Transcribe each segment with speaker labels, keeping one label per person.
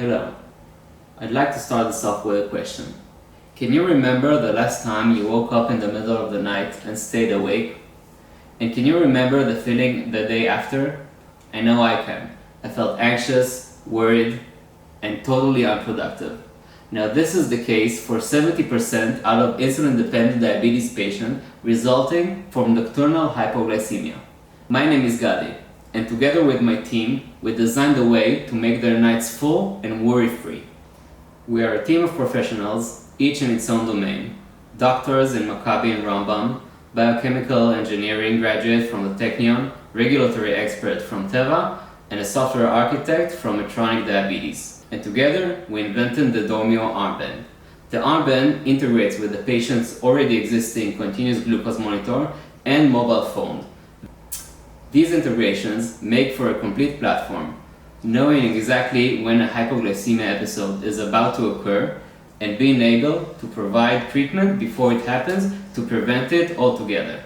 Speaker 1: Hello. I'd like to start this off with a question. Can you remember the last time you woke up in the middle of the night and stayed awake? And can you remember the feeling the day after? I know I can. I felt anxious, worried, and totally unproductive. Now this is the case for 70% out of insulin-dependent diabetes patients resulting from nocturnal hypoglycemia. My name is Gadi, and together with my team, we designed a way to make their nights full and worry-free. We are a team of professionals, each in its own domain. Doctors in Maccabi and Rambam, biochemical engineering graduate from the Technion, regulatory expert from Teva, and a software architect from Medtronic Diabetes. And together, we invented the Dormeo armband. The armband integrates with the patient's already existing continuous glucose monitor and mobile phone. These integrations make for a complete platform, knowing exactly when a hypoglycemia episode is about to occur and being able to provide treatment before it happens to prevent it altogether.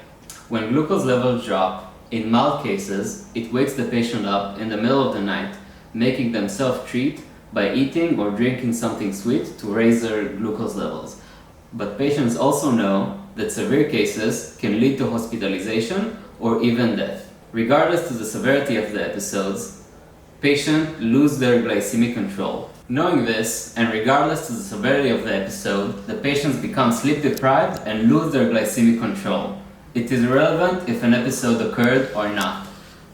Speaker 1: When glucose levels drop, in mild cases, it wakes the patient up in the middle of the night, making them self-treat by eating or drinking something sweet to raise their glucose levels. But patients also know that severe cases can lead to hospitalization or even death. Regardless to the severity of the episodes, patients lose their glycemic control. Knowing this, and regardless to the severity of the episode, the patients become sleep deprived and lose their glycemic control. It is irrelevant if an episode occurred or not.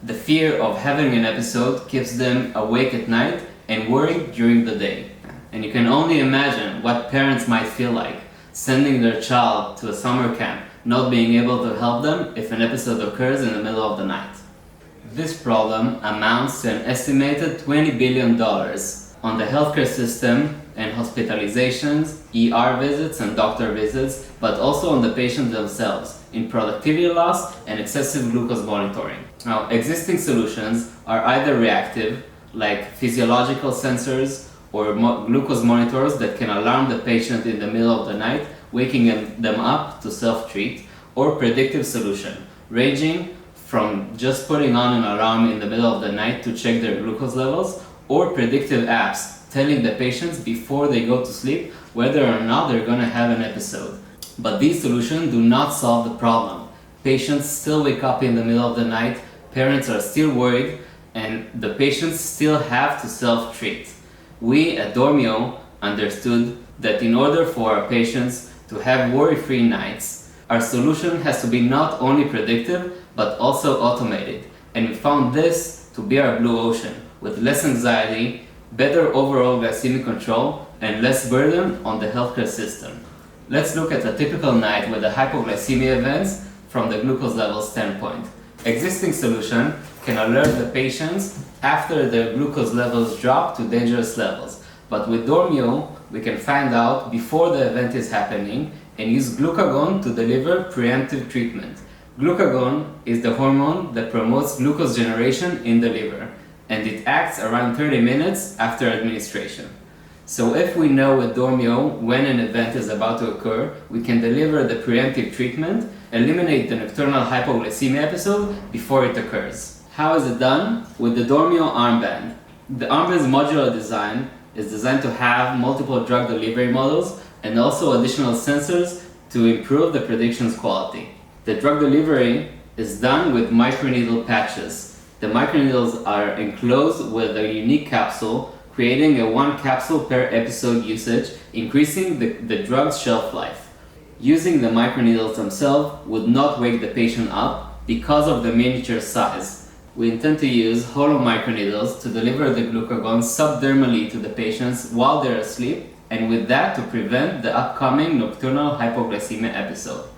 Speaker 1: The fear of having an episode keeps them awake at night and worried during the day. And you can only imagine what parents might feel like sending their child to a summer camp, not being able to help them if an episode occurs in the middle of the night. This problem amounts to an estimated $20 billion on the healthcare system and hospitalizations, ER visits and doctor visits, but also on the patients themselves in productivity loss and excessive glucose monitoring. Now, existing solutions are either reactive, like physiological sensors or glucose monitors that can alarm the patient in the middle of the night, waking them up to self-treat, or predictive solution, ranging from just putting on an alarm in the middle of the night to check their glucose levels, or predictive apps telling the patients before they go to sleep whether or not they're going to have an episode. But these solutions do not solve the problem. Patients still wake up in the middle of the night, parents are still worried, and the patients still have to self-treat. We at Dormeo understood that in order for our patients to have worry-free nights, our solution has to be not only predictive but also automated. And we found this to be our blue ocean, with less anxiety, better overall glycemic control, and less burden on the healthcare system. Let's look at a typical night with the hypoglycemia events from the glucose level standpoint. Existing solution can alert the patients after their glucose levels drop to dangerous levels. But with Dormeo, we can find out before the event is happening and use glucagon to deliver preemptive treatment. Glucagon is the hormone that promotes glucose generation in the liver, and it acts around 30 minutes after administration. So if we know with Dormeo when an event is about to occur, we can deliver the preemptive treatment, eliminate the nocturnal hypoglycemia episode before it occurs. How is it done? With the Dormeo armband. The armband's modular design is designed to have multiple drug delivery models and also additional sensors to improve the prediction's quality. The drug delivery is done with microneedle patches. The microneedles are enclosed with a unique capsule, creating a 1 capsule per episode usage, increasing the drug's shelf life. Using the microneedles themselves would not wake the patient up because of the miniature size. We intend to use hollow microneedles to deliver the glucagon subdermally to the patients while they're asleep, and with that to prevent the upcoming nocturnal hypoglycemia episode.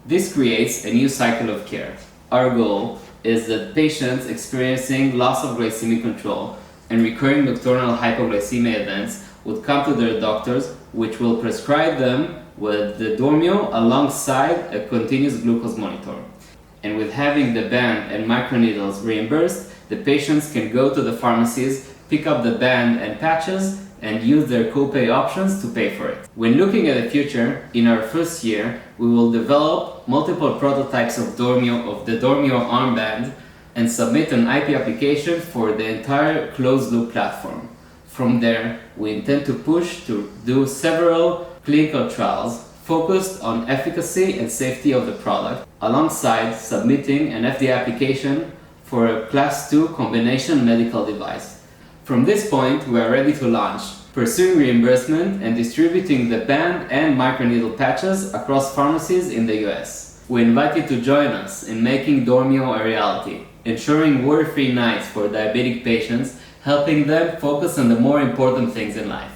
Speaker 1: This creates a new cycle of care. Our goal is that patients experiencing loss of glycemic control and recurring nocturnal hypoglycemia events would come to their doctors, which will prescribe them with the Dormeo alongside a continuous glucose monitor. And with having the band and microneedles reimbursed, the patients can go to the pharmacies, pick up the band and patches, and use their copay options to pay for it. When looking at the future, in our first year, we will develop multiple prototypes of the Dormeo armband and submit an IP application for the entire closed-loop platform. From there, we intend to push to do several clinical trials focused on efficacy and safety of the product, alongside submitting an FDA application for a Class 2 combination medical device. From this point, we are ready to launch, pursuing reimbursement and distributing the band and microneedle patches across pharmacies in the US. We invite you to join us in making Dormeo a reality, ensuring worry-free nights for diabetic patients, helping them focus on the more important things in life.